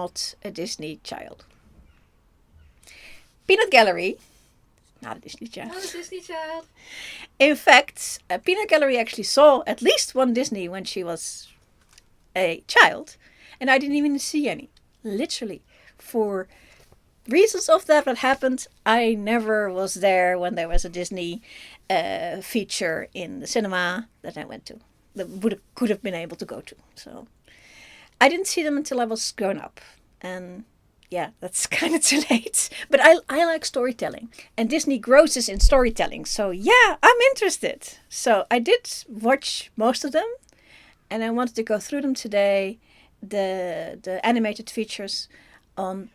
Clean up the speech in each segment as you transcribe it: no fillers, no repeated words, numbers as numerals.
not a Disney child. Peanut Gallery, not a Disney child. Not a Disney child. In fact, Peanut Gallery actually saw at least one Disney when she was a child, and I didn't even see any. Literally, for reasons of that happened, I never was there when there was a Disney feature in the cinema that I went to, that could have been able to go to. So I didn't see them until I was grown up, and yeah, that's kind of too late. But I like storytelling, and Disney grosses in storytelling. So yeah, I'm interested. So I did watch most of them, and I wanted to go through them today. The animated features on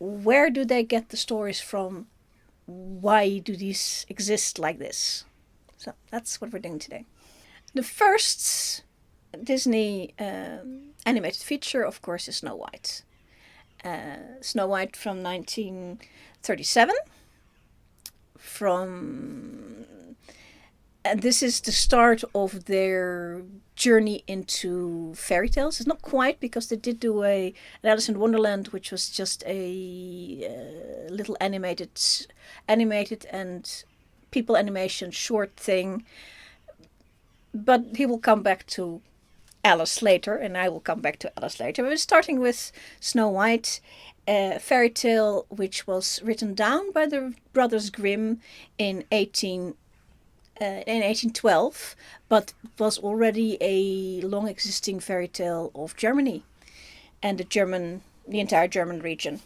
where do they get the stories from? Why do these exist like this? So that's what we're doing today. The first Disney animated feature, of course, is Snow White. Snow White from 1937. And this is the start of their journey into fairy tales. It's not quite, because they did do an Alice in Wonderland, which was just a little animated and people animation short thing. But he will come back to Alice later, and I will come back to Alice later. We're starting with Snow White, a fairy tale which was written down by the Brothers Grimm in 1812, but was already a long existing fairy tale of Germany and the entire German region.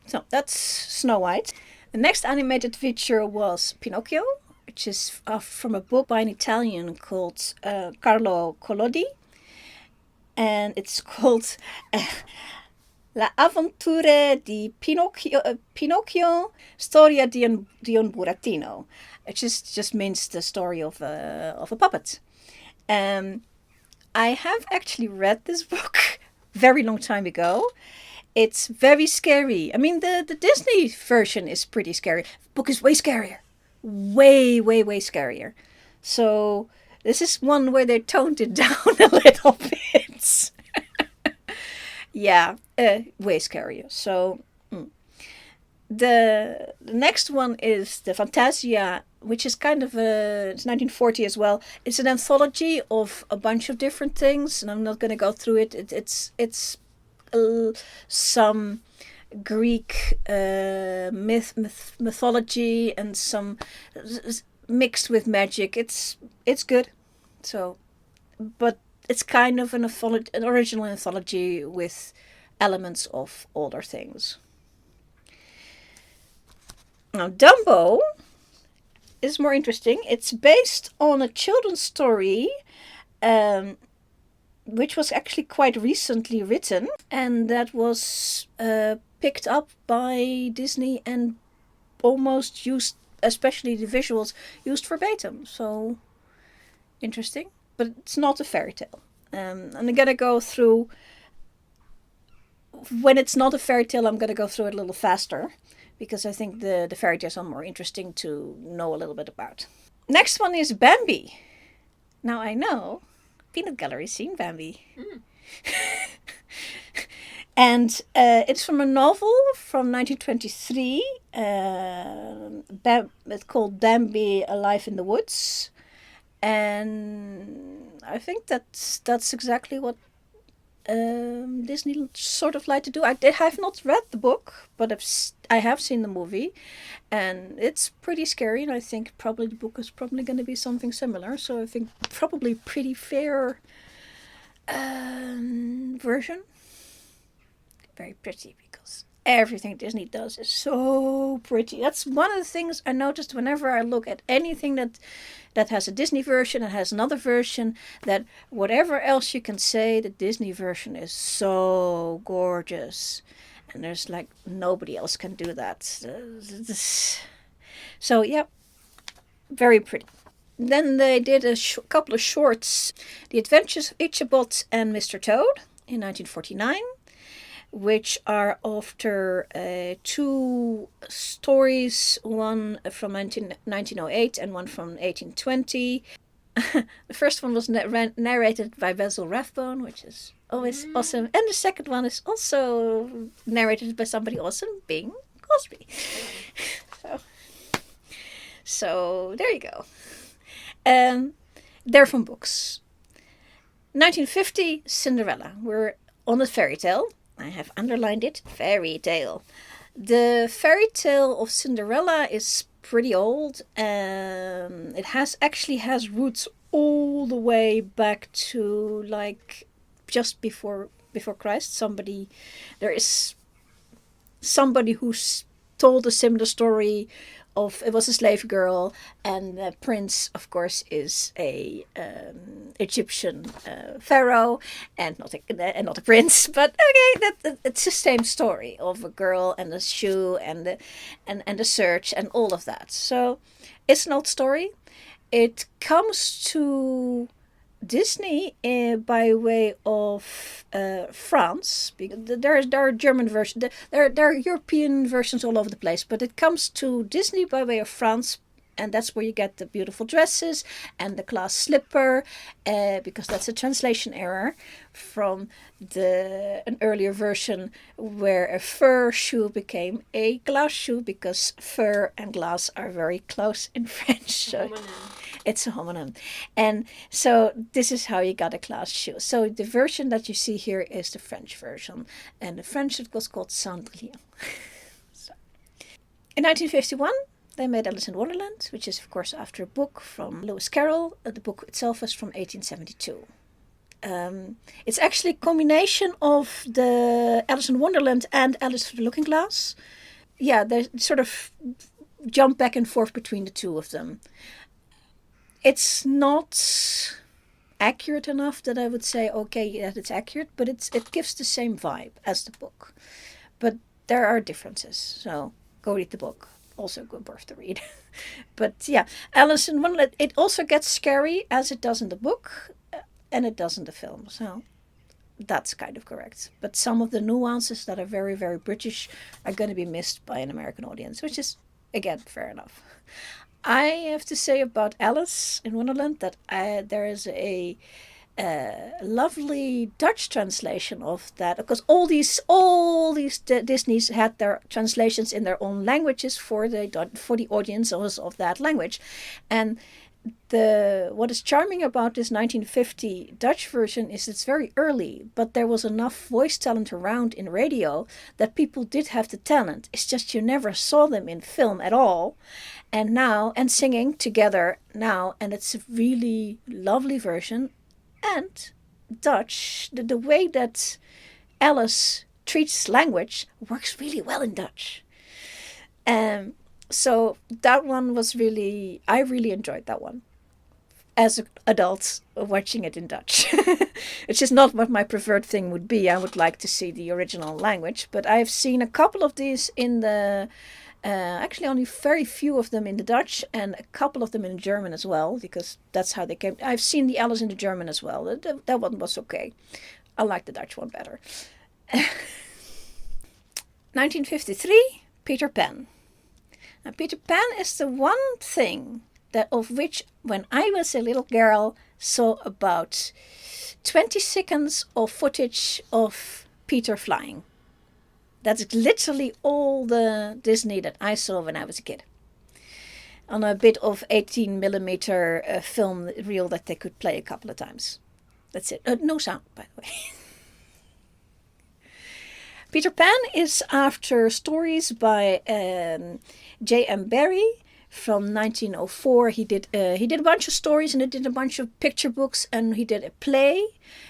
So that's Snow White. The next animated feature was Pinocchio, which is from a book by an Italian called Carlo Collodi, and it's called La avventure di Pinocchio, storia di un burattino, which just means the story of a puppet. I have actually read this book very long time ago. It's very scary. I mean, the Disney version is pretty scary. The book is way scarier. Way, way, way scarier. So this is one where they toned it down a little bit. Yeah, way scarier. So the next one is the Fantasia, which is kind of it's 1940 as well. It's an anthology of a bunch of different things, and I'm not going to go through it. It's some Greek mythology and some mixed with magic. It's good. So, but it's kind of an original anthology with elements of older things. Now, Dumbo is more interesting. It's based on a children's story, which was actually quite recently written, and that was picked up by Disney and almost used, especially the visuals, used verbatim. So, interesting. But it's not a fairy tale. And I'm going to go through, when it's not a fairy tale, I'm going to go through it a little faster, because I think the fairy tales are more interesting to know a little bit about. Next one is Bambi. Now I know Peanut Gallery's seen Bambi. And it's from a novel from 1923. It's called Bambi, A Life in the Woods. And I think that's exactly what Disney sort of like to do. I have not read the book, but I have seen the movie, and it's pretty scary. And I think probably the book is probably going to be something similar. So I think probably pretty fair version. Very pretty, because everything Disney does is so pretty. That's one of the things I noticed whenever I look at anything that has a Disney version and has another version, that whatever else you can say, the Disney version is so gorgeous. And there's like nobody else can do that. So yeah, very pretty. Then they did a couple of shorts, The Adventures of Ichabod and Mr. Toad in 1949. Which are after two stories, one from 1908 and one from 1820. The first one was narrated by Basil Rathbone, which is always awesome. And the second one is also narrated by somebody awesome, Bing Crosby. So there you go. They're from books. 1950, Cinderella. We're on a fairy tale. I have underlined it, fairy tale. The fairy tale of Cinderella is pretty old. It actually has roots all the way back to like just before Christ. There is somebody who's told a similar story of it was a slave girl, and the prince, of course, is a Egyptian pharaoh, and not a prince. But okay, it's the same story of a girl and a shoe and the search and all of that. So it's an old story. It comes to Disney by way of France, because there are German versions, there are European versions all over the place, but it comes to Disney by way of France, and that's where you get the beautiful dresses and the glass slipper, because that's a translation error from an earlier version where a fur shoe became a glass shoe, because fur and glass are very close in French. So it's a homonym. And so this is how you got a glass shoe. So the version that you see here is the French version, and the French it was called Cendrillon. So. In 1951, they made Alice in Wonderland, which is, of course, after a book from Lewis Carroll. The book itself is from 1872. It's actually a combination of the Alice in Wonderland and Alice Through the Looking Glass. Yeah, they sort of jump back and forth between the two of them. It's not accurate enough that I would say, okay, that it's accurate, but it gives the same vibe as the book. But there are differences, so go read the book. Also good worth to read. But yeah, Alice in Wonderland, it also gets scary as it does in the book, and it does in the film. So that's kind of correct. But some of the nuances that are very, very British are going to be missed by an American audience, which is, again, fair enough. I have to say about Alice in Wonderland that there is a lovely Dutch translation of that, because all these Disneys had their translations in their own languages for the audience of that language, and what is charming about this 1950 Dutch version is it's very early, but there was enough voice talent around in radio that people did have the talent. It's just you never saw them in film at all, and singing together now, and it's a really lovely version. And Dutch, the way that Alice treats language works really well in Dutch. So that one was I really enjoyed that one as an adult watching it in Dutch, which is not what my preferred thing would be. I would like to see the original language, but I've seen a couple of these in the, actually only very few of them in the Dutch and a couple of them in German as well, because that's how they came. I've seen the Alice in the German as well. That one was okay. I like the Dutch one better. 1953, Peter Pan. Now, Peter Pan is the one thing of which, when I was a little girl, saw about 20 seconds of footage of Peter flying. That's literally all the Disney that I saw when I was a kid. On a bit of 18mm film reel that they could play a couple of times. That's it. No sound, by the way. Peter Pan is after stories by J.M. Barrie from 1904. He did a bunch of stories, and he did a bunch of picture books, and he did a play.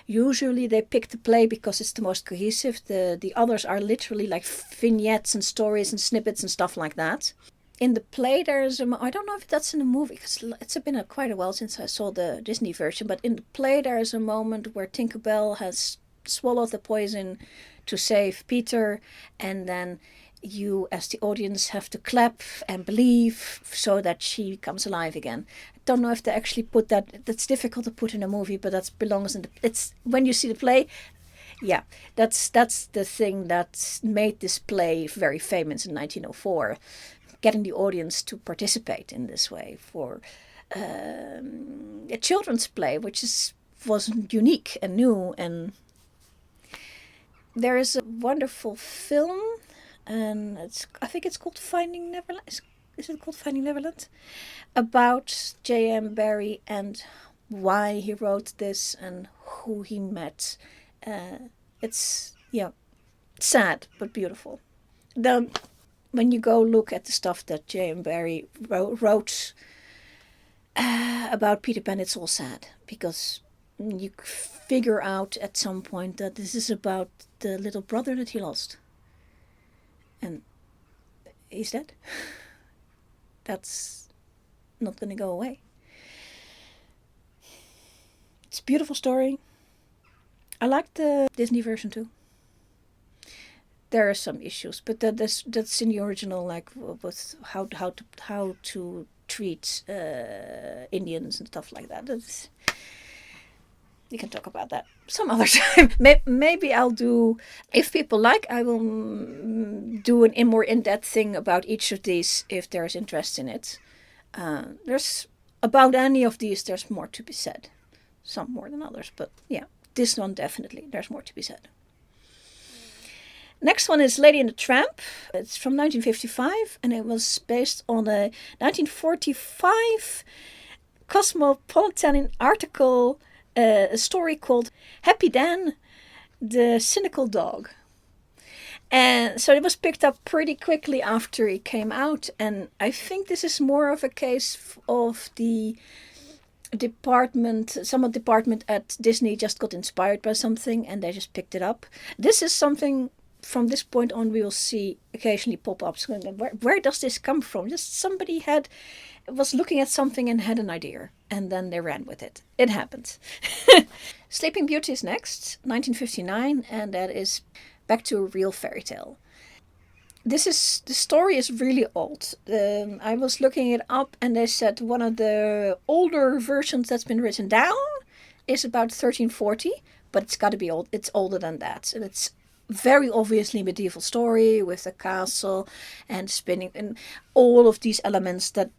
Usually they pick the play because it's the most cohesive. The others are literally like vignettes and stories and snippets and stuff like that. In the play, I don't know if that's in the movie, because it's been quite a while since I saw the Disney version, but in the play there is a moment where Tinkerbell has swallowed the poison to save Peter, and then you as the audience have to clap and believe so that she comes alive again. I don't know if they actually put that's difficult to put in a movie, but that belongs in it's when you see the play. Yeah, that's the thing that made this play very famous in 1904, getting the audience to participate in this way for a children's play, which was unique and new and There is a wonderful film, and I think it's called Finding Neverland. Is it called Finding Neverland? About J.M. Barrie and why he wrote this and who he met. It's sad but beautiful. When you go look at the stuff that J.M. Barrie wrote about Peter Pan, it's all sad because you figure out at some point that this is about the little brother that he lost. And he's dead. That's not going to go away. It's a beautiful story. I like the Disney version too. There are some issues, but that's in the original, like with how to treat Indians and stuff like that. You can talk about that some other time. Maybe I'll do, if people like, I will do a more in-depth thing about each of these if there's interest in it. There's about any of these, there's more to be said. Some more than others, but yeah, this one definitely, there's more to be said. Next one is Lady and the Tramp. It's from 1955 and it was based on a 1945 Cosmopolitan article, a story called Happy Dan, the Cynical Dog. And so it was picked up pretty quickly after it came out, and I think this is more of a case of the department at Disney just got inspired by something and they just picked it up. This is something from this point on we will see occasionally pop-ups. Where does this come from? Just somebody was looking at something and had an idea and then they ran with it. It happened. Sleeping Beauty is next, 1959, and that is back to a real fairy tale. The story is really old. I was looking it up and they said one of the older versions that's been written down is about 1340, but it's got to be old. It's older than that. And it's very obviously medieval story with the castle and spinning and all of these elements that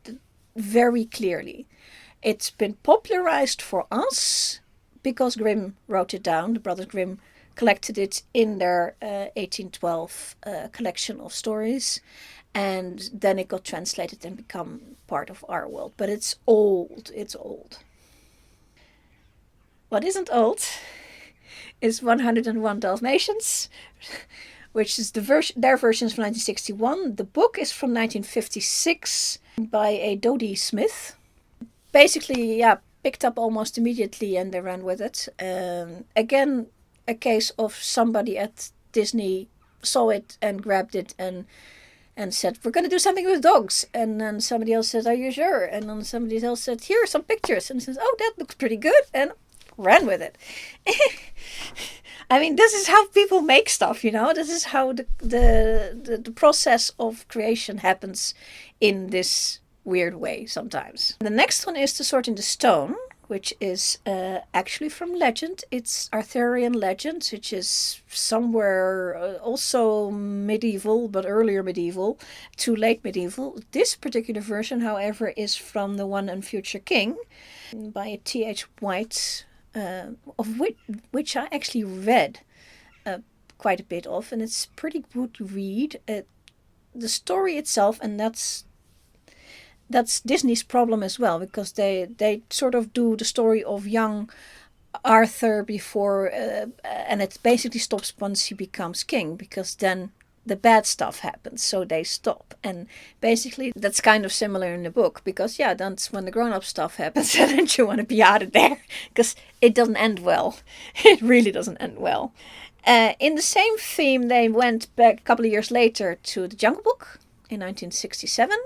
very clearly. It's been popularized for us because Grimm wrote it down. The Brothers Grimm collected it in their 1812 collection of stories, and then it got translated and become part of our world. But it's old. It's old. What isn't old is 101 Dalmatians, which is their version is from 1961. The book is from 1956 by a Dodie Smith. Basically, picked up almost immediately and they ran with it. Again, a case of somebody at Disney saw it and grabbed it and said, we're going to do something with dogs. And then somebody else said, are you sure? And then somebody else said, here are some pictures. And says, oh, that looks pretty good. And ran with it. I mean, this is how people make stuff, This is how the process of creation happens in this weird way sometimes. The next one is The Sword in the Stone, which is actually from legend. It's Arthurian legend, which is somewhere also medieval, but earlier medieval to late medieval. This particular version, however, is from The One and Future King by T.H. White, of which I actually read quite a bit of, and it's pretty good to read. The story itself, and that's Disney's problem as well, because they sort of do the story of young Arthur before, and it basically stops once he becomes king, because then the bad stuff happens, so they stop. And basically that's kind of similar in the book, because that's when the grown-up stuff happens and then you want to be out of there, because it doesn't end well. It really doesn't end well. In the same theme, they went back a couple of years later to The Jungle Book in 1967.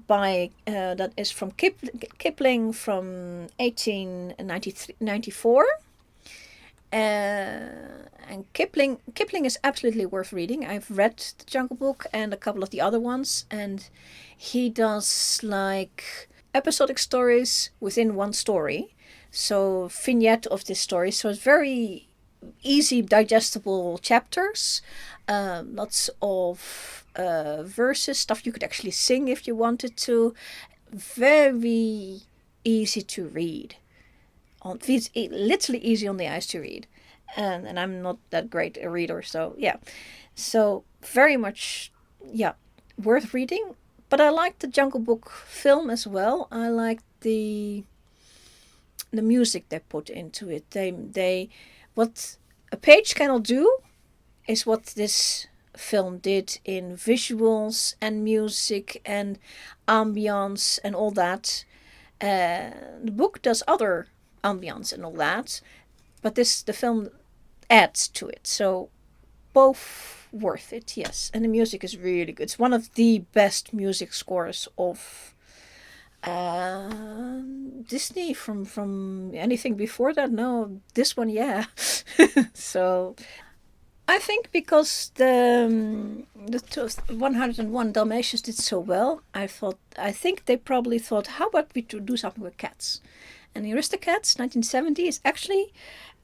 That is from Kipling from 1894. And Kipling is absolutely worth reading. I've read The Jungle Book and a couple of the other ones, and he does like episodic stories within one story. So vignette of this story. So it's very easy, digestible chapters. Lots of verses, stuff you could actually sing if you wanted to. Very easy to read. It's literally easy on the eyes to read. and I'm not that great a reader, so yeah. So very much, yeah, worth reading. But I like the Jungle Book film as well. I like the music they put into it. They what a page cannot do is what this film did in visuals and music and ambiance and all that. The book does other ambiance and all that, but the film adds to it. So both worth it, yes. And the music is really good. It's one of the best music scores of Disney from anything before that. No, this one, yeah. So I think because the 101 Dalmatians did so well, I think they probably thought, how about we do something with cats? And the Aristocats, 1970, is actually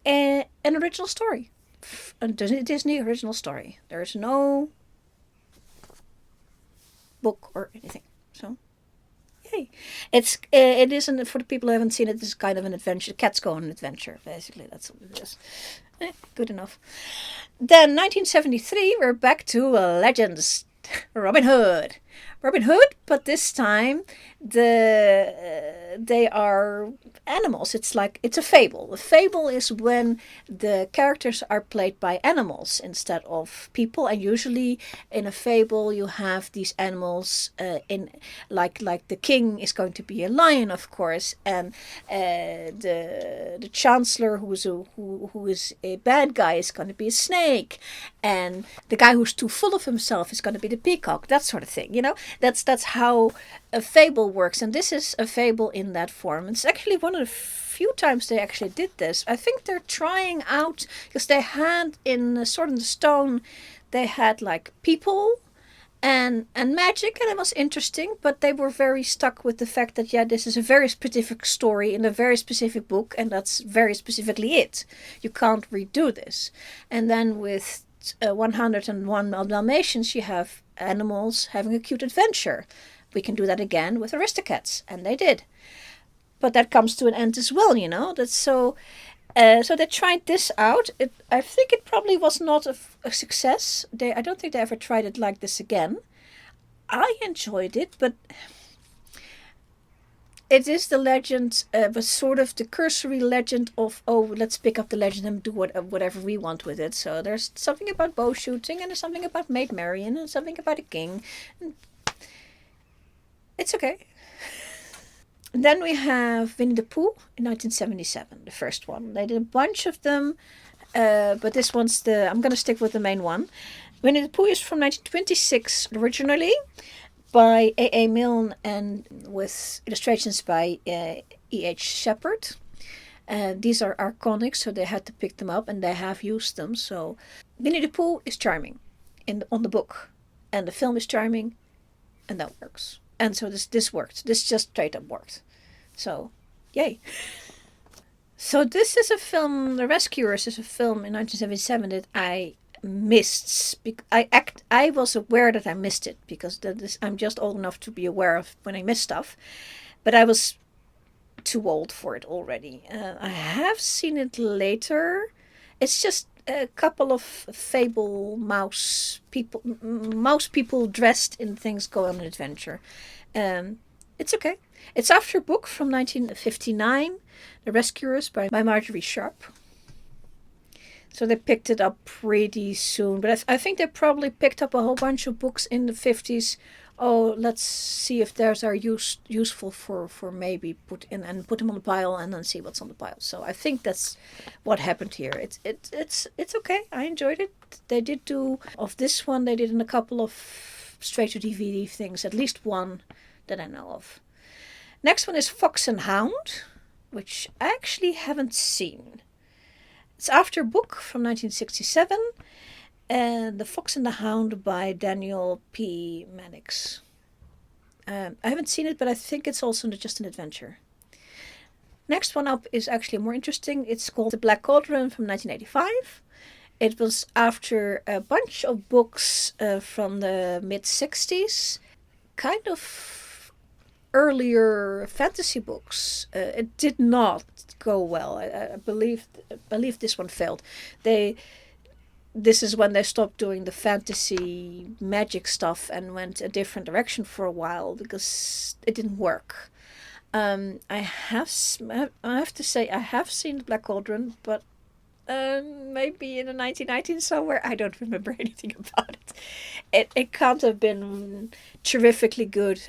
an original story, a Disney original story. There is no book or anything. So, yay! It isn't for the people who haven't seen it. It's kind of an adventure. Cats go on an adventure, basically. That's what it is. Good enough. Then 1973, we're back to legends. Robin Hood. Robin Hood, but this time they are animals. It's a fable. A fable is when the characters are played by animals instead of people, and usually in a fable you have these animals in like the king is going to be a lion, of course, and the chancellor who is a bad guy is going to be a snake, and the guy who's too full of himself is going to be the peacock. That sort of thing, you know. That's how a fable works, and this is a fable in that form. It's actually one of the few times they actually did this. I think they're trying out, because they had in Sword in the Stone, they had like people and magic, and it was interesting, but they were very stuck with the fact that, yeah, this is a very specific story in a very specific book, and that's very specifically it. You can't redo this. And then with 101 Dalmatians, you have animals having a cute adventure. We can do that again with Aristocats, and they did. But that comes to an end as well, you know. That's so. So they tried this out. I think it probably was not a success. I don't think they ever tried it like this again. I enjoyed it, but it is the legend, but sort of the cursory legend of, oh, let's pick up the legend and do whatever we want with it. So there's something about bow shooting, and there's something about Maid Marian, and something about a king. And it's okay. And then we have Winnie the Pooh in 1977, the first one. They did a bunch of them, but this one's I'm going to stick with the main one. Winnie the Pooh is from 1926 originally, by A.A. Milne and with illustrations by E.H. Shepard. These are iconic, so they had to pick them up, and they have used them. So Winnie the Pooh is charming on the book, and the film is charming, and that works. And so this worked. This just straight up worked. So, yay. So this is a film, The Rescuers is a film in 1977 that I missed. I was aware that I missed it, because I'm just old enough to be aware of when I miss stuff, but I was too old for it already. I have seen it later. It's just a couple of fable mouse people dressed in things go on an adventure. It's okay. It's after a book from 1959, The Rescuers by Marjorie Sharp. So they picked it up pretty soon. But I think they probably picked up a whole bunch of books in the 50s. Oh, let's see if theirs are useful for maybe put them on the pile and then see what's on the pile. So I think that's what happened here. It's okay. I enjoyed it. They did do of this one. They did in a couple of straight to DVD things. At least one that I know of. Next one is Fox and Hound, which I actually haven't seen. It's after a book from 1967, and The Fox and the Hound by Daniel P. Mannix. I haven't seen it, but I think it's also just an adventure. Next one up is actually more interesting. It's called The Black Cauldron from 1985. It was after a bunch of books from the mid-60s. Kind of earlier fantasy books, it did not go well. I believe this one failed. This is when they stopped doing the fantasy magic stuff and went a different direction for a while because it didn't work. I have to say I have seen the Black Cauldron, but maybe in the 1990s somewhere. I don't remember anything about it. It can't have been terrifically good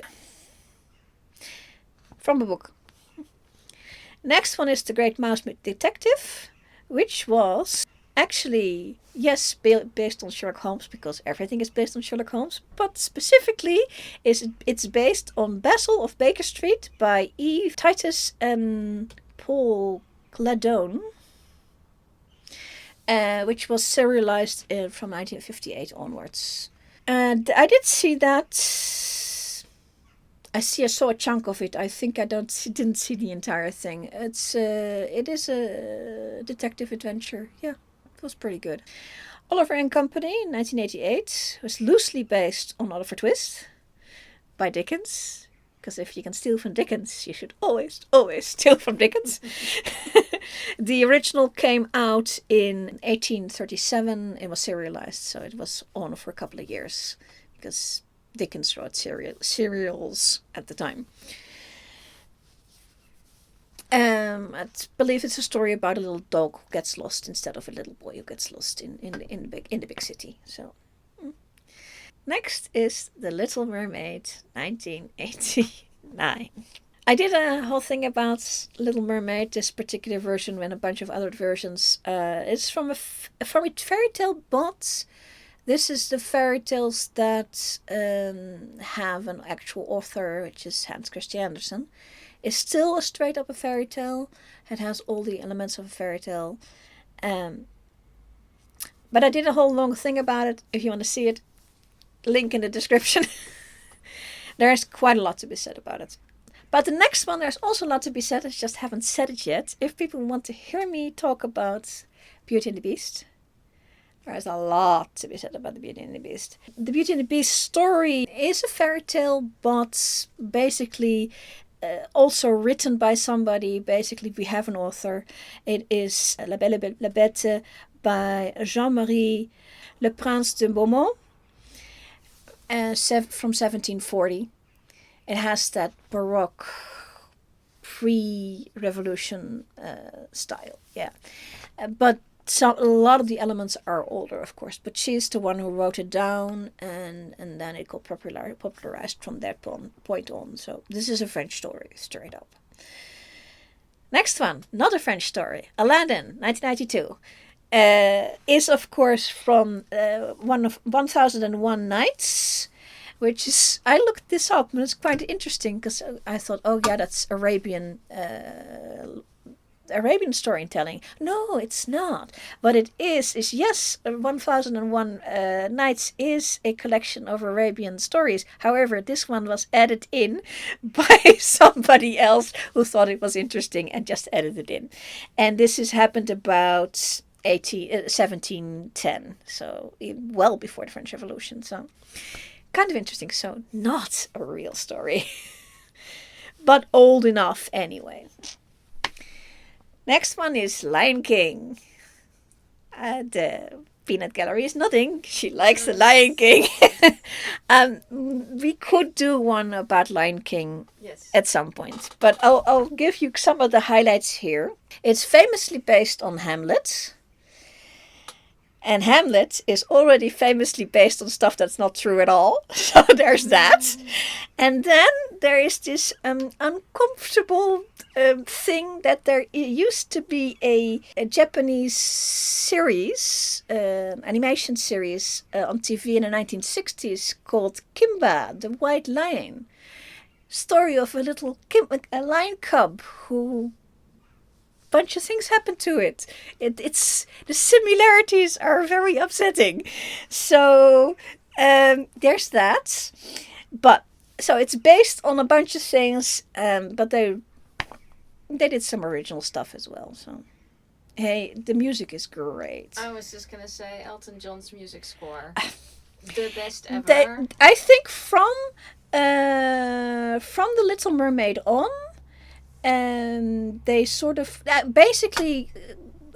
from a book. Next one is The Great Mouse Detective, which was actually, yes, based on Sherlock Holmes, because everything is based on Sherlock Holmes, but specifically it's based on Basil of Baker Street by Eve Titus and Paul Gladone, which was serialized from 1958 onwards. And I did see that. I saw a chunk of it. I think I didn't see the entire thing. It is a detective adventure. Yeah, it was pretty good. Oliver and Company, 1988, was loosely based on Oliver Twist by Dickens. Because if you can steal from Dickens, you should always steal from Dickens. The original came out in 1837. It was serialized, so it was on for a couple of years because Dickens wrote serials at the time. I believe it's a story about a little dog who gets lost instead of a little boy who gets lost in the big city. So, next is The Little Mermaid, 1989. I did a whole thing about Little Mermaid, this particular version, and a bunch of other versions. It's from a fairy tale, but this is the fairy tales that have an actual author, which is Hans Christian Andersen. It's still a straight up a fairy tale. It has all the elements of a fairy tale. But I did a whole long thing about it. If you want to see it, link in the description. There's quite a lot to be said about it. But the next one, there's also a lot to be said. I just haven't said it yet. If people want to hear me talk about Beauty and the Beast, there's a lot to be said about the Beauty and the Beast. The Beauty and the Beast story is a fairy tale, but basically also written by somebody. Basically, we have an author. It is La Belle et la Bête by Jean-Marie Le Prince de Beaumont from 1740. It has that Baroque pre-revolution style, yeah. But a lot of the elements are older, of course. But she's the one who wrote it down, and then it got popularized from that point on. So this is a French story, straight up. Next one, not a French story. Aladdin, 1992. Is, of course, from 1001 Nights, which is, I looked this up and it's quite interesting because I thought, oh yeah, that's Arabian storytelling. No, it's not. But it is yes, 1001 Nights is a collection of Arabian stories. However, this one was added in by somebody else who thought it was interesting and just added it in. And this has happened about 1710, so well before the French Revolution. So kind of interesting. So not a real story, but old enough anyway. Next one is Lion King. The Peanut Gallery is nothing. She likes the Lion King. We could do one about Lion King at some point, but I'll give you some of the highlights here. It's famously based on Hamlet. And Hamlet is already famously based on stuff that's not true at all. So there's that. And then there is this uncomfortable thing that there used to be a Japanese series, animation series on TV in the 1960s called Kimba, the White Lion. Story of a little a lion cub who... bunch of things happen to it. It's the similarities are very upsetting. So there's that. But so it's based on a bunch of things, but they did some original stuff as well. So hey, the music is great. I was just gonna say Elton John's music score, the best ever. I think from from the Little Mermaid on, and they sort of basically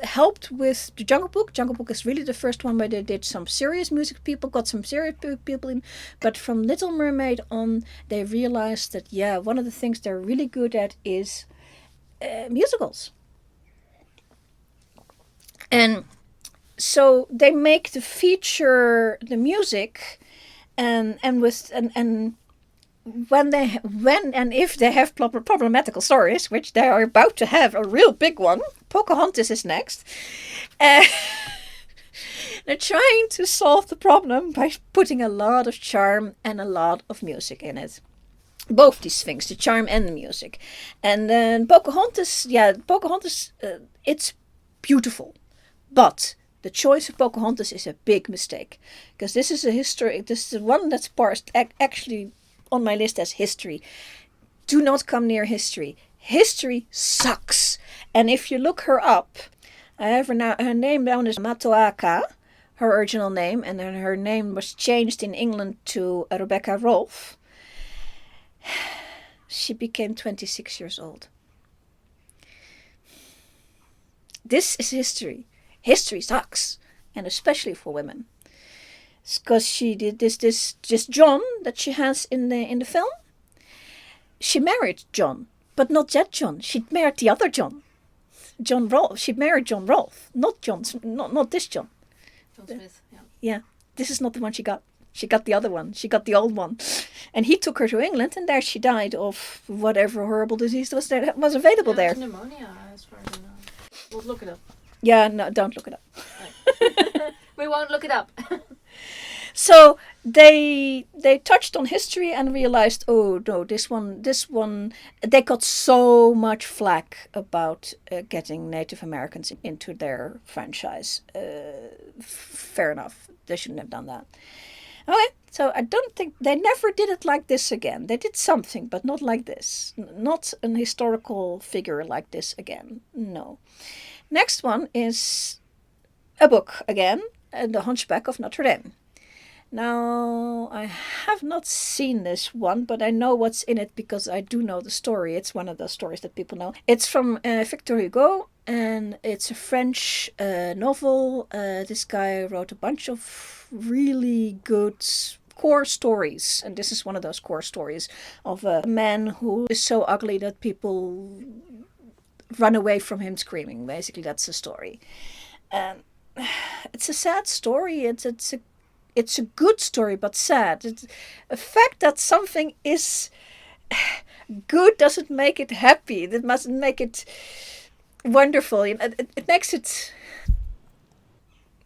helped with the Jungle Book. Jungle Book is really the first one where they did some serious music. People got some serious people in, but from Little Mermaid on, they realized that one of the things they're really good at is musicals, and so they make the feature the music, and when and if they have problematical stories, which they are about to have a real big one, Pocahontas is next. They're trying to solve the problem by putting a lot of charm and a lot of music in it. Both these things, the charm and the music. And then Pocahontas, it's beautiful. But the choice of Pocahontas is a big mistake. Because this is the one that's actually on my list as history. Do not come near history. History sucks. And if you look her up, I have her name down as Matoaka, her original name, and then her name was changed in England to Rebecca Rolfe. She became 26 years old. This is history. History sucks, and especially for women. Because she did this John that she has in the film. She married John, but not that John. She married the other John, John Rolfe. She married John Rolfe, not this John. John Smith. Yeah. Yeah, this is not the one she got. She got the other one. She got the old one, and he took her to England, and there she died of whatever horrible disease was available there. Pneumonia, as far as I know. We'll look it up. Yeah, no, don't look it up. We won't look it up. So they touched on history and realized, oh no, this one, they got so much flack about getting Native Americans into their franchise. Fair enough, they shouldn't have done that. Okay, so I don't think they never did it like this again. They did something, but not like this. Not an historical figure like this again. No. Next one is a book again, The Hunchback of Notre Dame. Now, I have not seen this one, but I know what's in it because I do know the story. It's one of the stories that people know. It's from Victor Hugo, and it's a French novel. This guy wrote a bunch of really good core stories, and this is one of those core stories of a man who is so ugly that people run away from him screaming. Basically, that's the story. It's a sad story. It's a good story, but sad. The fact that something is good doesn't make it happy. It mustn't make it wonderful. It makes it...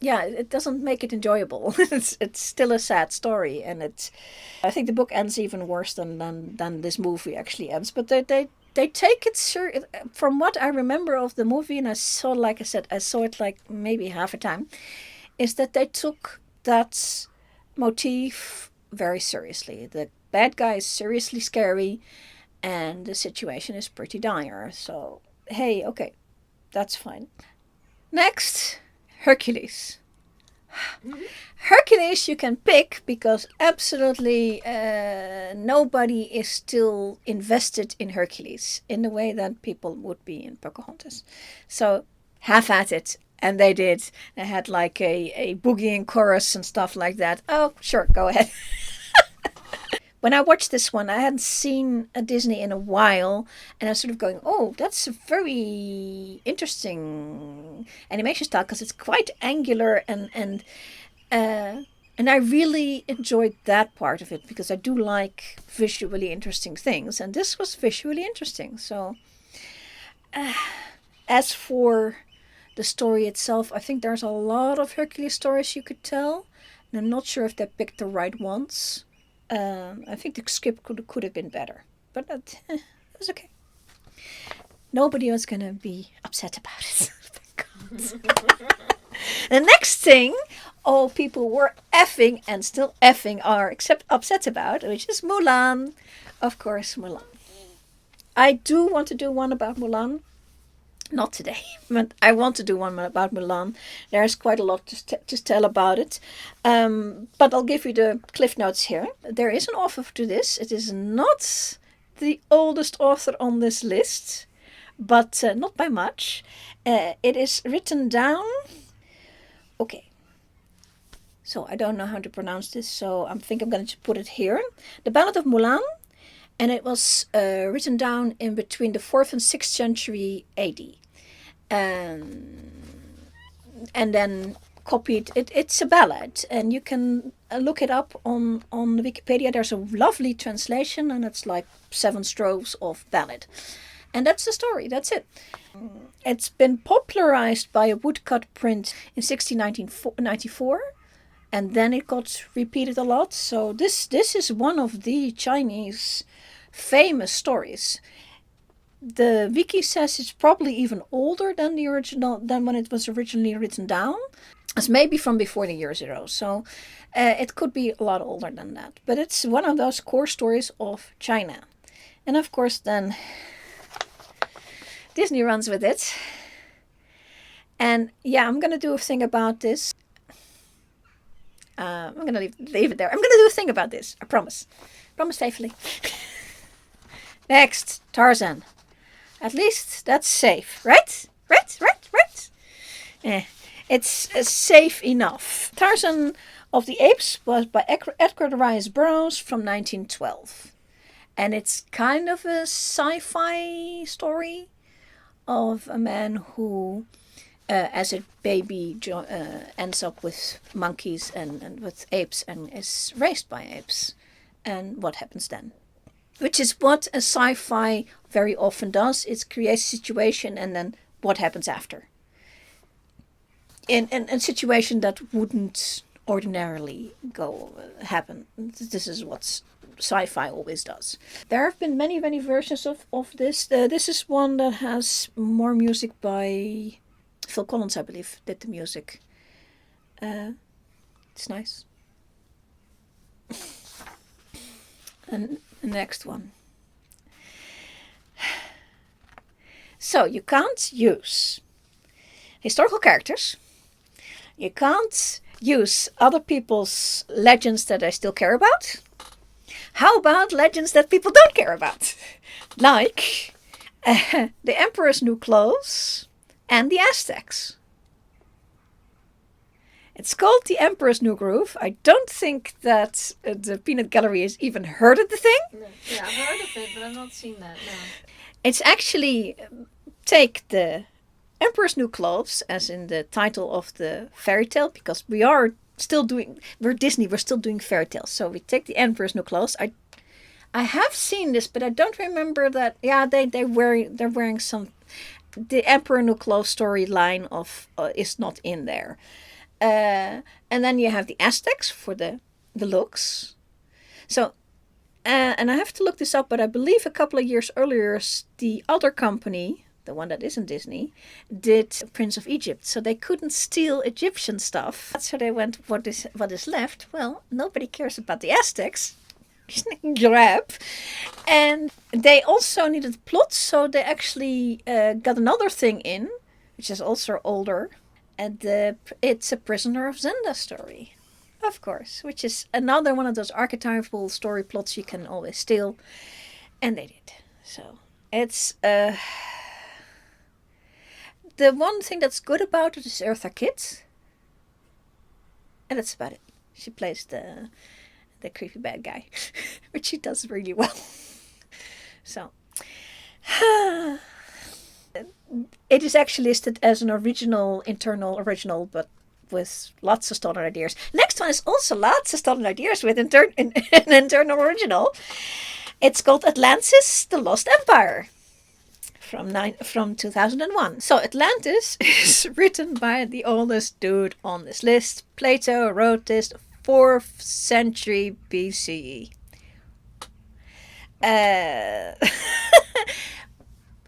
Yeah, it doesn't make it enjoyable. It's still a sad story, and I think the book ends even worse than this movie actually ends. But they take it serious. From what I remember of the movie, and I saw it like maybe half a time, is that they took that motif very seriously. The bad guy is seriously scary, and the situation is pretty dire. So, hey, okay, that's fine. Next, Hercules. Mm-hmm. Hercules you can pick because absolutely nobody is still invested in Hercules in the way that people would be in Pocahontas. So have at it. And they did. They had like a boogieing chorus and stuff like that. Oh, sure, go ahead. When I watched this one, I hadn't seen a Disney in a while. And I was sort of going, oh, that's a very interesting animation style. Because it's quite angular and I really enjoyed that part of it. Because I do like visually interesting things. And this was visually interesting. So as for the story itself, I think there's a lot of Hercules stories you could tell. And I'm not sure if they picked the right ones. I think the script could have been better. But it was okay. Nobody was going to be upset about it. Thank God. The next thing all people were effing and still effing are upset about, which is Mulan. Of course, Mulan. I do want to do one about Mulan. Not today, but I want to do one about Mulan. There's quite a lot to tell about it. But I'll give you the cliff notes here. There is an author to this. It is not the oldest author on this list, but not by much. It is written down. Okay. So I don't know how to pronounce this, so I think I'm going to put it here. The Ballad of Mulan. And it was written down in between the 4th and 6th century AD. And then copied. It's a ballad, and you can look it up on Wikipedia. There's a lovely translation, and it's like 7 strophes of ballad. And that's the story. That's it. It's been popularized by a woodcut print in 1694. And then it got repeated a lot. So this is one of the Chinese famous stories. The wiki says it's probably even older than the original, than when it was originally written down. It's maybe from before the year 0. So it could be a lot older than that. But it's one of those core stories of China. And of course then Disney runs with it. And yeah, I'm going to do a thing about this. I'm going to leave it there. I'm going to do a thing about this. I promise. Promise faithfully. Next, Tarzan. At least that's safe, right? Right. It's safe enough. Tarzan of the Apes was by Edgar Rice Burroughs from 1912. And it's kind of a sci-fi story of a man who, as a baby, ends up with monkeys and with apes and is raised by apes. And what happens then? Which is what a sci-fi very often does. It creates a situation and then what happens after. In a situation that wouldn't ordinarily happen. This is what sci-fi always does. There have been many versions of this. This is one that has more music by Phil Collins, I believe, did the music. It's nice. And the next one. So you can't use historical characters. You can't use other people's legends that I still care about. How about legends that people don't care about? Like the Emperor's New Clothes and the Aztecs. It's called The Emperor's New Groove. I don't think that the Peanut Gallery has even heard of the thing. No. Yeah, I've heard of it, but I've not seen that, no. It's actually, take the Emperor's New Clothes, as in the title of the fairy tale, because we're Disney, we're still doing fairy tales. So we take the Emperor's New Clothes. I have seen this, but I don't remember that. Yeah, they're wearing some. The Emperor New Clothes storyline is not in there. And then you have the Aztecs for the looks. So, and I have to look this up, but I believe a couple of years earlier, the other company, the one that isn't Disney, did Prince of Egypt. So they couldn't steal Egyptian stuff. So they went, what is left? Well, nobody cares about the Aztecs. Grab. And they also needed plot, so they actually got another thing in, which is also older. And it's a Prisoner of Zenda story, of course, which is another one of those archetypal story plots you can always steal. And they did. So it's the one thing that's good about it is Eartha Kitt. And that's about it. She plays the creepy bad guy, which she does really well. So it is actually listed as an internal original, but with lots of stolen ideas. Next one is also lots of stolen ideas with an internal original. It's called Atlantis, the Lost Empire, from 2001. So Atlantis is written by the oldest dude on this list. Plato wrote this 4th century BCE.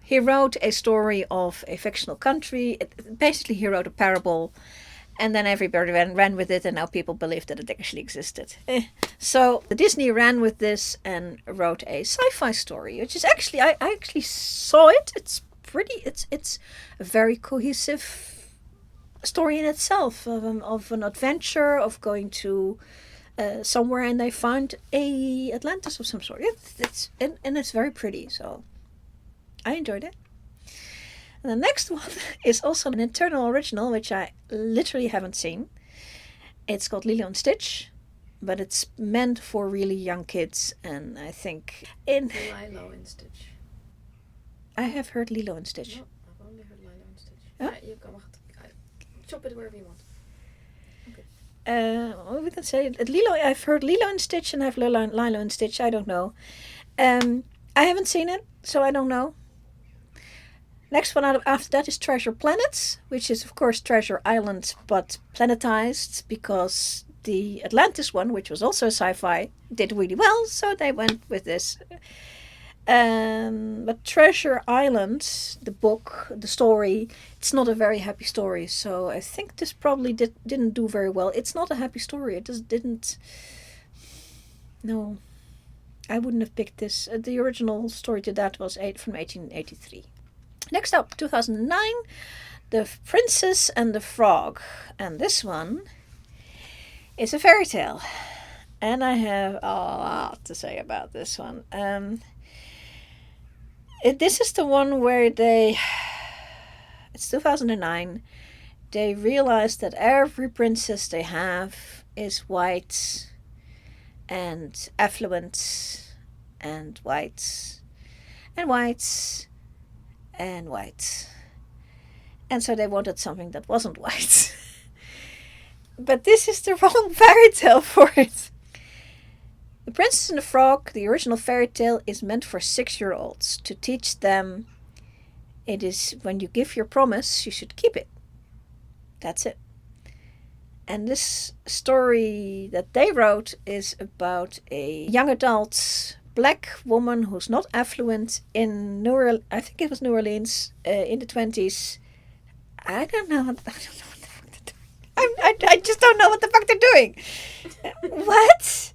He wrote a story of a fictional country. Basically, he wrote a parable, and then everybody ran with it, and now people believe that it actually existed. So Disney ran with this and wrote a sci-fi story, which is actually, I actually saw it. It's pretty. It's a very cohesive story in itself of an adventure of going to somewhere and they find a Atlantis of some sort. And it's very pretty. So I enjoyed it. And the next one is also an internal original, which I literally haven't seen. It's called Lilo and Stitch, but it's meant for really young kids. And I think Lilo and Stitch. I have heard Lilo and Stitch. No, I've only heard Lilo and Stitch. Oh? You can chop it wherever you want. We can say Lilo. I've heard Lilo and Stitch, and I've Lilo and Stitch. I don't know. I haven't seen it, so I don't know. Next one after that is Treasure Planet, which is of course Treasure Island, but planetized because the Atlantis one, which was also sci-fi, did really well, so they went with this. But Treasure Island, the book, the story, it's not a very happy story. So I think this probably didn't do very well. It's not a happy story. It just didn't. No, I wouldn't have picked this. The original story to that was from 1883. Next up, 2009, The Princess and the Frog. And this one is a fairy tale. And I have a lot to say about this one. This is the one where it's 2009, they realized that every princess they have is white and affluent and white and white and white. And so they wanted something that wasn't white. But this is the wrong fairy tale for it. The Princess and the Frog, the original fairy tale, is meant for 6-year-olds to teach them it is when you give your promise, you should keep it. That's it. And this story that they wrote is about a young adult black woman who's not affluent in I think it was New Orleans in the 20s. I don't know what the fuck they're doing. I just don't know what the fuck they're doing. What?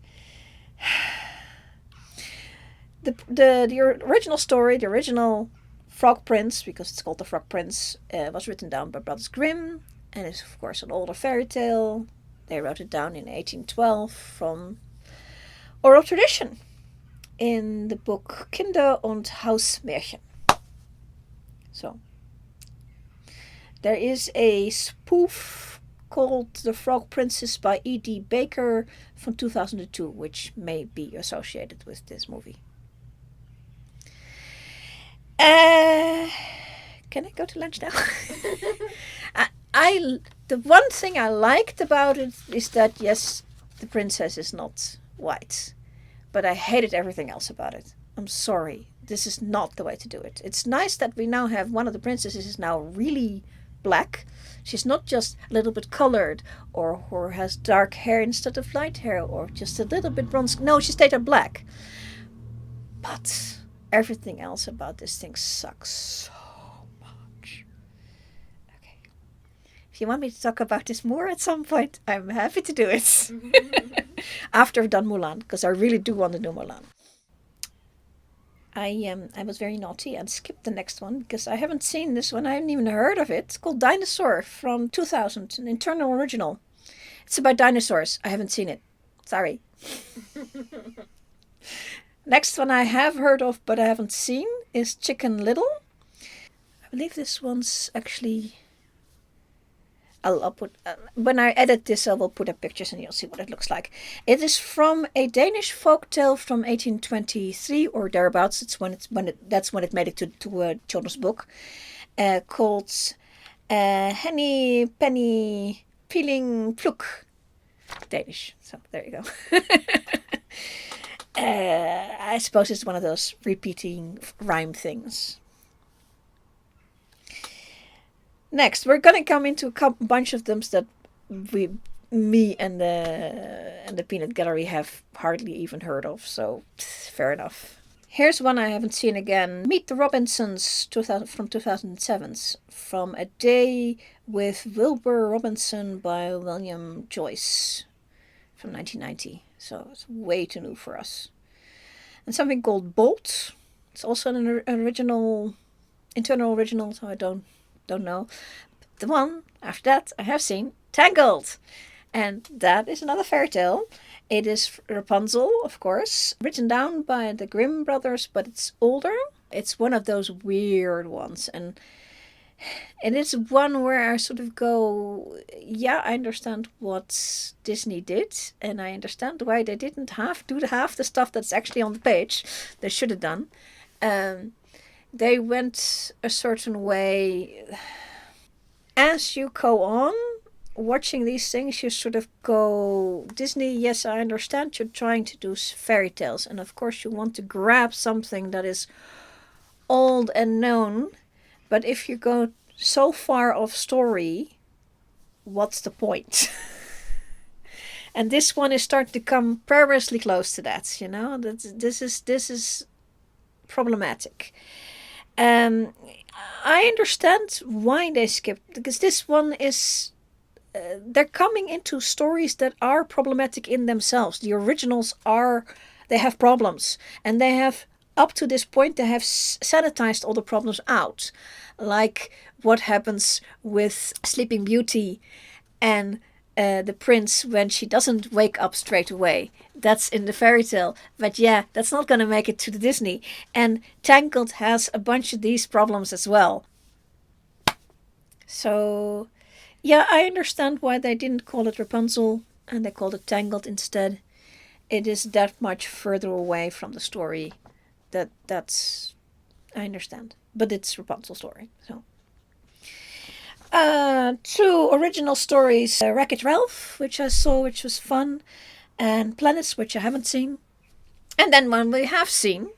The original story, the original Frog Prince, because it's called the Frog Prince, was written down by Brothers Grimm, and is of course an older fairy tale. They wrote it down in 1812 from oral tradition in the book Kinder- und Hausmärchen. So there is a spoof called The Frog Princess by E.D. Baker from 2002, which may be associated with this movie. Can I go to lunch now? The one thing I liked about it is that, yes, the princess is not white, but I hated everything else about it. I'm sorry. This is not the way to do it. It's nice that we now have one of the princesses is now really black. She's not just a little bit colored or has dark hair instead of light hair or just a little bit bronze. No, she stayed black. But everything else about this thing sucks so much. Okay. If you want me to talk about this more at some point, I'm happy to do it. After I've done Mulan, because I really do want to do Mulan. I was very naughty and skipped the next one because I haven't seen this one. I haven't even heard of it. It's called Dinosaur from 2000, an internal original. It's about dinosaurs. I haven't seen it. Sorry. Next one I have heard of but I haven't seen is Chicken Little. I believe this one's actually... I'll put when I edit this, I will put up pictures and you'll see what it looks like. It is from a Danish folktale from 1823 or thereabouts. That's when it made it to a children's book called Henny Penny Peeling Pluk. Danish. So there you go. I suppose it's one of those repeating rhyme things. Next, we're gonna come into a bunch of them that me and the Peanut Gallery have hardly even heard of. So fair enough. Here's one I haven't seen again. Meet the Robinsons, from 2007, from A Day with Wilbur Robinson by William Joyce from 1990. So it's way too new for us. And something called Bolt. It's also an original internal original, so I don't know. The one after that I have seen Tangled, and that is another fairy tale. It is Rapunzel, of course, written down by the Grimm brothers, but it's older. It's one of those weird ones, and it is one where I sort of go, yeah, I understand what Disney did, and I understand why they didn't do half the stuff that's actually on the page. They should have done. They went a certain way. As you go on watching these things, you sort of go, Disney, yes, I understand you're trying to do fairy tales, and of course you want to grab something that is old and known, but if you go so far off story, what's the point? And this one is starting to come perilously close to that. This is problematic. I understand why they skipped, because this one is they're coming into stories that are problematic in themselves. The originals they have problems, and they have, up to this point, they have sanitized all the problems out. Like what happens with Sleeping Beauty and the prince when she doesn't wake up straight away. That's in the fairy tale. But yeah, that's not going to make it to the Disney. And Tangled has a bunch of these problems as well. So, yeah, I understand why they didn't call it Rapunzel and they called it Tangled instead. It is that much further away from the story that's... I understand. But it's Rapunzel's story, so... Two original stories, Wreck-It Ralph, which I saw, which was fun, and Planets, which I haven't seen. And then one we have seen,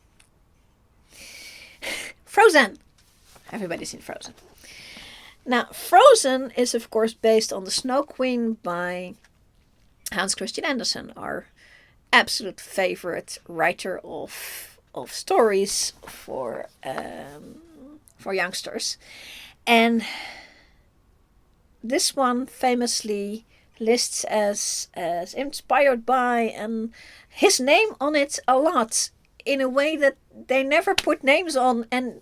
Frozen. Everybody's seen Frozen. Now, Frozen is, of course, based on The Snow Queen by Hans Christian Andersen, our absolute favorite writer of stories for youngsters. And this one famously lists as inspired by, and his name on it a lot, in a way that they never put names on. And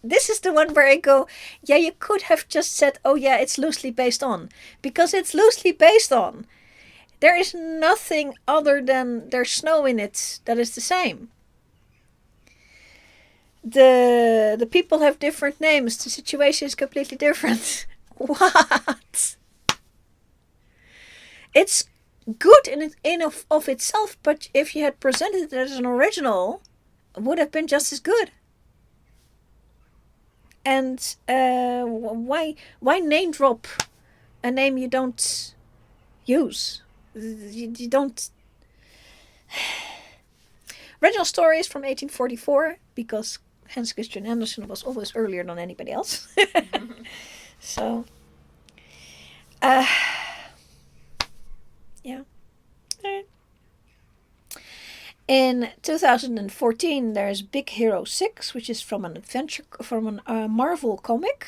this is the one where I go, yeah, you could have just said, oh yeah, it's loosely based on. Because it's loosely based on. There is nothing other than there's snow in it that is the same. The people have different names. The situation is completely different. What? It's good in of itself, but if you had presented it as an original, it would have been just as good. And why name drop a name you don't use? You don't. Original story is from 1844 because Hans Christian Andersen was always earlier than anybody else. So, yeah. In 2014, there's Big Hero 6, which is from a Marvel comic.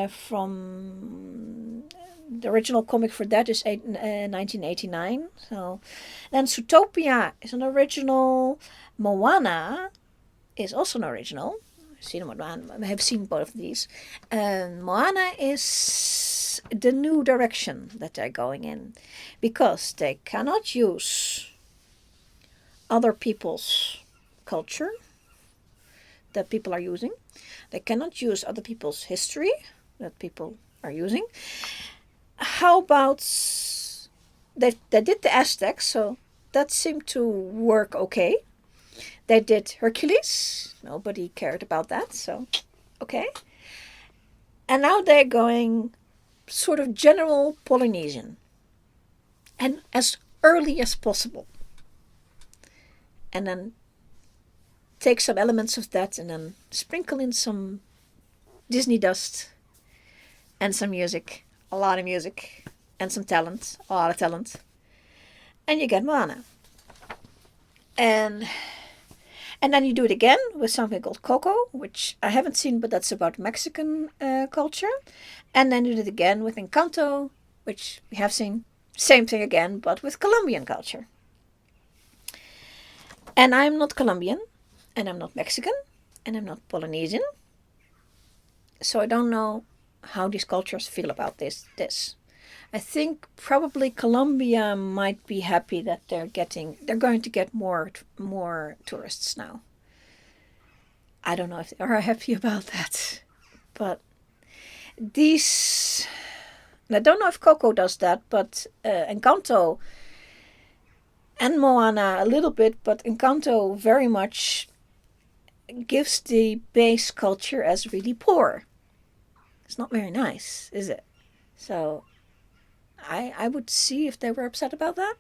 From the original comic for that is 1989. So, then Zootopia is an original. Moana is also an original. I have seen both of these. Moana is the new direction that they're going in, because they cannot use other people's culture that people are using. They cannot use other people's history that people are using. How about they did the Aztecs, so that seemed to work okay. They did Hercules. Nobody cared about that, so okay. And now they're going sort of general Polynesian. And as early as possible. And then take some elements of that and then sprinkle in some Disney dust and some music. A lot of music. And some talent. A lot of talent. And you get Moana. And then you do it again with something called Coco, which I haven't seen, but that's about Mexican culture. And then you do it again with Encanto, which we have seen. Same thing again, but with Colombian culture. And I'm not Colombian, and I'm not Mexican, and I'm not Polynesian. So I don't know how these cultures feel about this. I think probably Colombia might be happy that they're going to get more tourists now. I don't know if they are happy about that, but these. I don't know if Coco does that, but Encanto and Moana a little bit, but Encanto very much gives the base culture as really poor. It's not very nice, is it? So I would see if they were upset about that.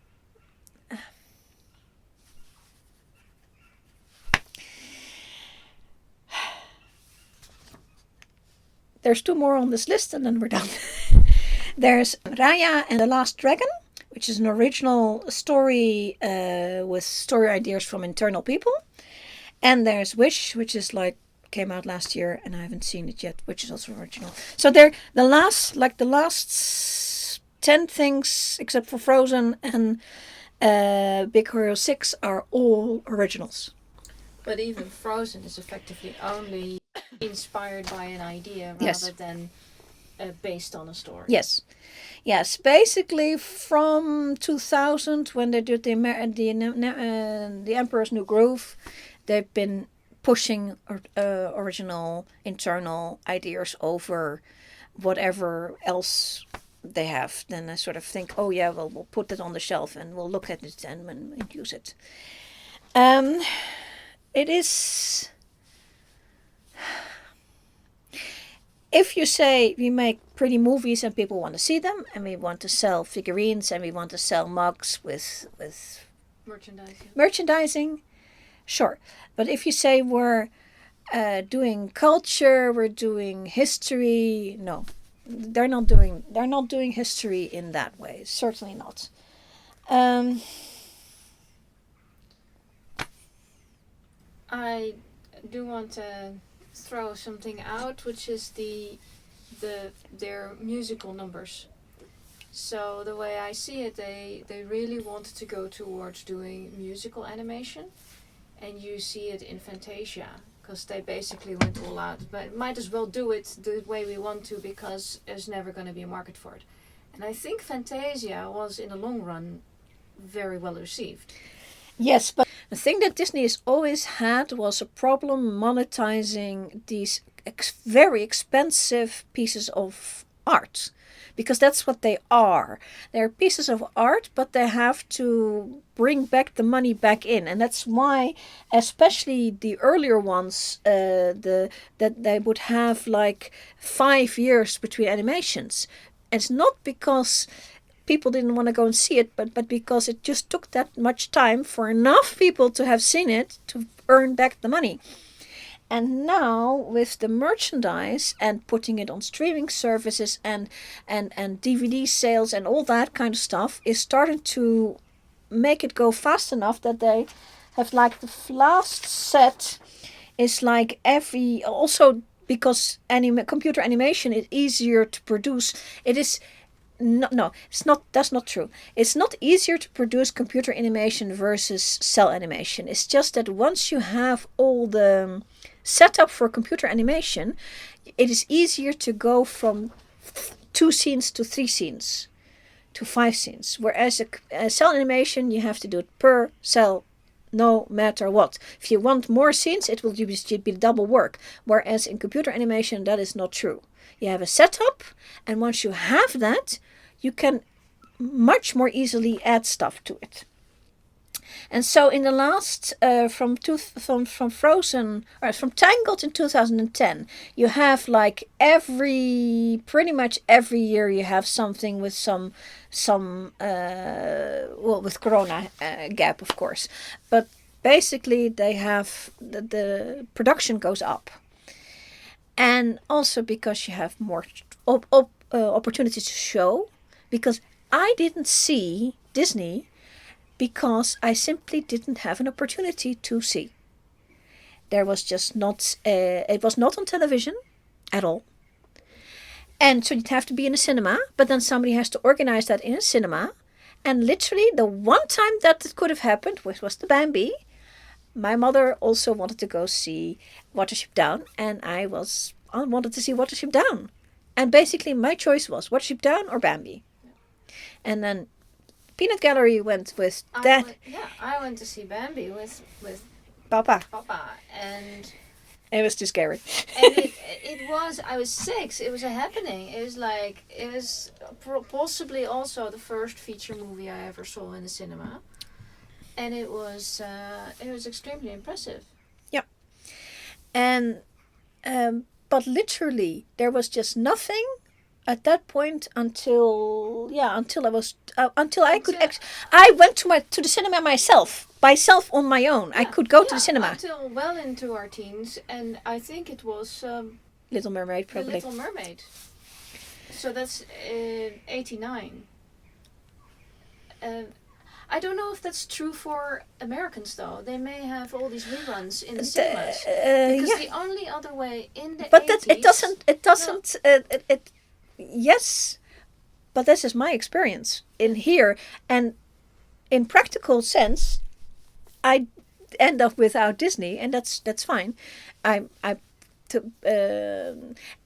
There's two more on this list and then we're done. There's Raya and the Last Dragon, which is an original story with story ideas from internal people. And there's Wish, which is like came out last year and I haven't seen it yet, which is also original. So they're the last 10 things except for Frozen and Big Hero 6 are all originals. But even Frozen is effectively only inspired by an idea rather Yes. than based on a story. Yes. Basically from 2000 when they did the Emperor's New Groove, they've been pushing original internal ideas over whatever else they have. Then I sort of think, oh yeah, well we'll put it on the shelf and we'll look at it and use it. It is. If you say we make pretty movies and people want to see them, and we want to sell figurines and we want to sell mugs with merchandising, sure. But if you say we're doing culture, we're doing history, no, they're not doing history in that way. Certainly not. I do want to throw something out, which is their musical numbers. So the way I see it, they really wanted to go towards doing musical animation, and you see it in Fantasia because they basically went all out. But might as well do it the way we want to because there's never going to be a market for it. And I think Fantasia was in the long run very well received. Yes, but the thing that Disney has always had was a problem monetizing these very expensive pieces of art. Because that's what they are. They're pieces of art, but they have to bring back the money back in. And that's why, especially the earlier ones, that they would have like 5 years between animations. It's not because people didn't want to go and see it, but because it just took that much time for enough people to have seen it to earn back the money. And now with the merchandise and putting it on streaming services and DVD sales and all that kind of stuff is starting to make it go fast enough that they have like the last set is like every, also because computer animation is easier to produce. It is no, it's not. That's not true. It's not easier to produce computer animation versus cell animation. It's just that once you have all the setup for computer animation, it is easier to go from 2 scenes to 3 scenes to 5 scenes. Whereas a cell animation, you have to do it per cell, no matter what. If you want more scenes, it will be double work. Whereas in computer animation, that is not true. You have a setup, and once you have that, you can much more easily add stuff to it. And so in the last, from Frozen, or from Tangled in 2010, you have like pretty much every year you have something with with Corona gap, of course. But basically they have, the production goes up. And also because you have more opportunities to show. Because I didn't see Disney because I simply didn't have an opportunity to see. There was just not, it was not on television at all. And so you'd have to be in a cinema, but then somebody has to organize that in a cinema. And literally the one time that it could have happened, which was the Bambi, my mother also wanted to go see Watership Down, and I was I wanted to see Watership Down. And basically my choice was Watership Down or Bambi. And then Peanut Gallery went with that. I went to see Bambi with Papa. And It was too scary. and it was, I was 6. It was a happening. It was possibly also the first feature movie I ever saw in the cinema. And it was extremely impressive. Yeah. And but literally there was just nothing at that point until I went to the cinema myself on my own. I could go to the cinema until well into our teens, and I think it was Little Mermaid, The probably. Little Mermaid. So that's 89. I don't know if that's true for Americans, though. They may have all these reruns in the cinemas. Because the only other way in the 80s... It doesn't... Yes, but this is my experience in here. And in practical sense, I end up without Disney, and that's fine.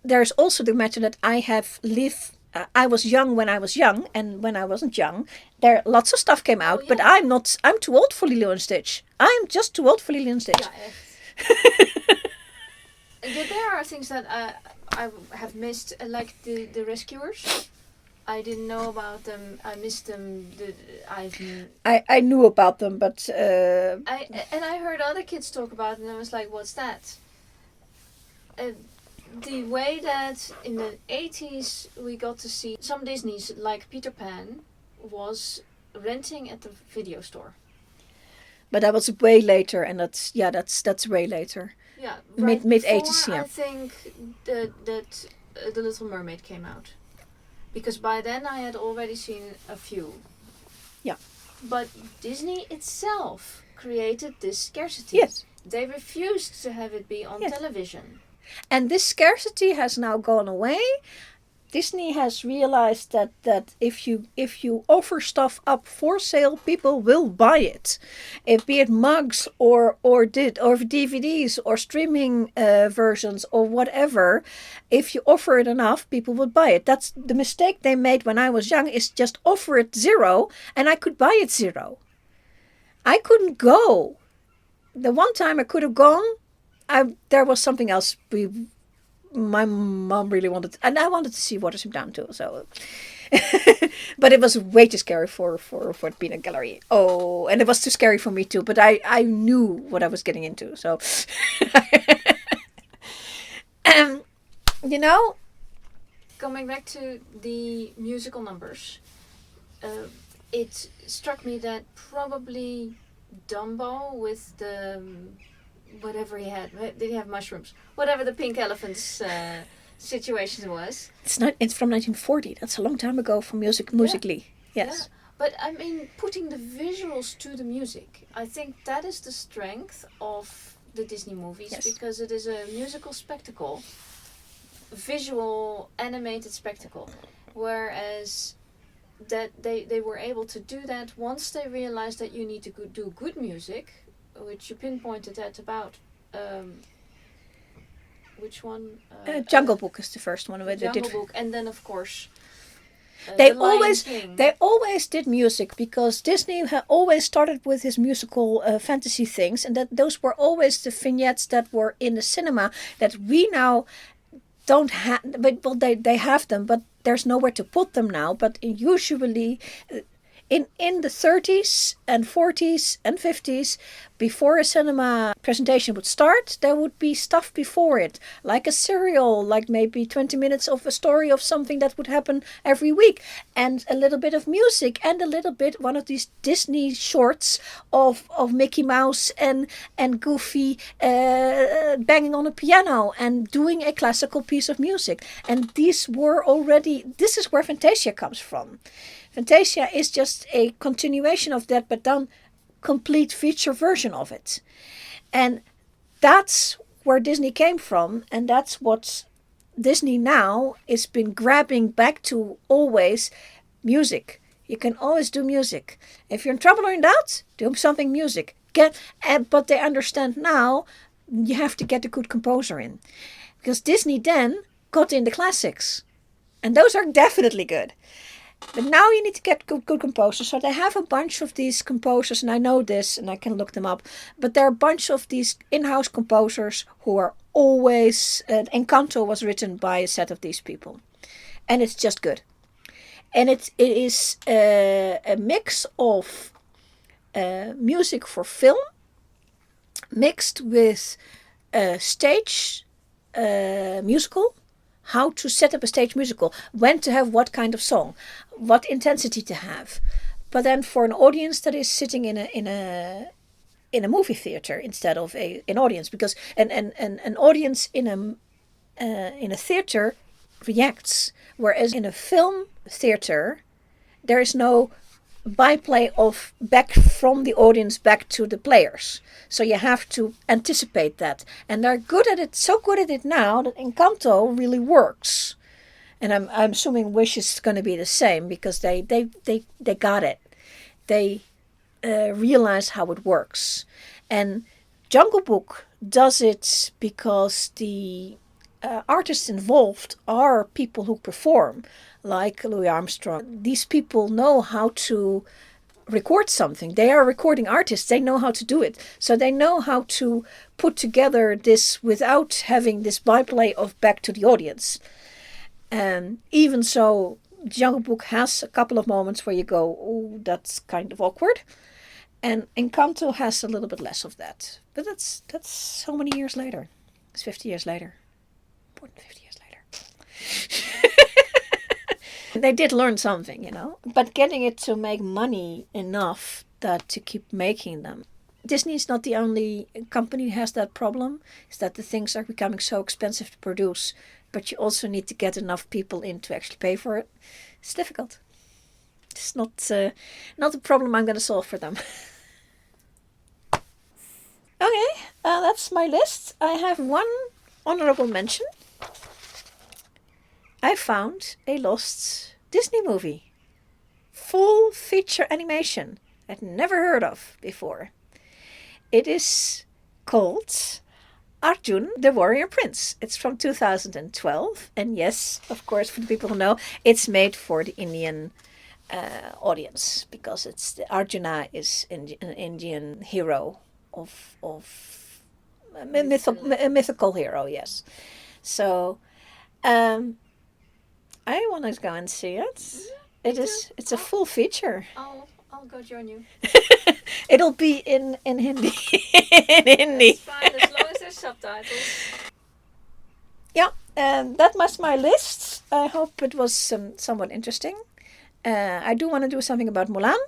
There's also the matter that I have lived... I was young when I was young, and when I wasn't young, there lots of stuff came out. But I'm too old for Lilo and Stitch. I'm just too old for Lilo and Stitch. There are things that I have missed, like the Rescuers. I didn't know about them. I missed them. I knew about them, but I heard other kids talk about it, and I was like, "What's that?" The way that in the 80s we got to see some Disneys, like Peter Pan, was renting at the video store. But that was way later, and that's way later. Yeah, right mid 80s. Yeah, I think that The Little Mermaid came out, because by then I had already seen a few. Yeah. But Disney itself created this scarcity. Yes. They refused to have it be on television. And this scarcity has now gone away. Disney has realized that if you offer stuff up for sale, people will buy it. Be it mugs or DVDs or streaming versions or whatever, if you offer it enough, people would buy it. That's the mistake they made when I was young, is just offer it $0 and I could buy it $0. I couldn't go. The one time I could have gone, there was something else my mom really wanted, and I wanted to see Watership Down too. So, but it was way too scary for the Peanut Gallery. Oh, and it was too scary for me too. But I knew what I was getting into. So, coming back to the musical numbers, it struck me that probably Dumbo with the whatever he had. Did he have mushrooms? Whatever the pink elephant's situation was. It's from 1940. That's a long time ago for musically. Yes. Yeah. But I mean, putting the visuals to the music, I think that is the strength of the Disney movies, because it is a musical spectacle, visual animated spectacle, whereas that they were able to do that once they realized that you need to do good music, which you pinpointed at about which one? Jungle Book is the first one. Jungle Book, and then of course they always did music, because Disney had always started with his musical fantasy things, and that those were always the vignettes that were in the cinema that we now don't have. But well, they have them, but there's nowhere to put them now. But usually in the 30s and 40s and 50s, before a cinema presentation would start, there would be stuff before it, like a serial, like maybe 20 minutes of a story of something that would happen every week, and a little bit of music, and a little bit one of these Disney shorts of Mickey Mouse and Goofy banging on a piano and doing a classical piece of music. And this is where Fantasia comes from. Fantasia is just a continuation of that, but done complete feature version of it. And that's where Disney came from, and that's what Disney now has been grabbing back to always. Music. You can always do music. If you're in trouble or in doubt, do something music. But they understand now you have to get a good composer in. Because Disney then got in the classics. And those are definitely good. But now you need to get good composers. So they have a bunch of these composers, and I know this, and I can look them up. But there are a bunch of these in-house composers who are always... Encanto was written by a set of these people. And it's just good. And it is a mix of music for film, mixed with stage musical, how to set up a stage musical, when to have what kind of song, what intensity to have. But then for an audience that is sitting in a movie theater instead of an audience, because an audience in a theater reacts, whereas in a film theater there is no byplay of back from the audience back to the players, so you have to anticipate that, and they're good at it, so good at it now that Encanto really works. And I'm assuming Wish is going to be the same, because they got it. They realize how it works. And Jungle Book does it because the artists involved are people who perform, like Louis Armstrong. These people know how to record something. They are recording artists. They know how to do it. So they know how to put together this without having this byplay of back to the audience. And even so, Jungle Book has a couple of moments where you go, oh, that's kind of awkward. And Encanto has a little bit less of that. But that's so many years later. It's 50 years later. More than 50 years later. They did learn something, you know. But getting it to make money enough that to keep making them. Disney is not the only company who has that problem. Is that the things are becoming so expensive to produce. But you also need to get enough people in to actually pay for it. It's difficult. It's not a problem I'm going to solve for them. Okay, that's my list. I have one honorable mention. I found a lost Disney movie. Full feature animation. I'd never heard of before. It is called Arjun, the Warrior Prince. It's from 2012. And yes, of course, for the people who know, it's made for the Indian audience. Because Arjuna is an Indian hero of a mythical hero, yes. So, I want to go and see it. It's a full feature. I'll go join you. It'll be in Hindi. In Hindi. It's fine, as long as there's subtitles. Yeah, that was my list. I hope it was somewhat interesting. I do want to do something about Mulan.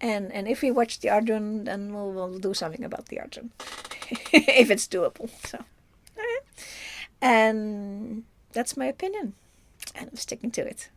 And if we watch the Arjun, then we'll do something about the Arjun. If it's doable. So, okay. And that's my opinion. And I'm sticking to it.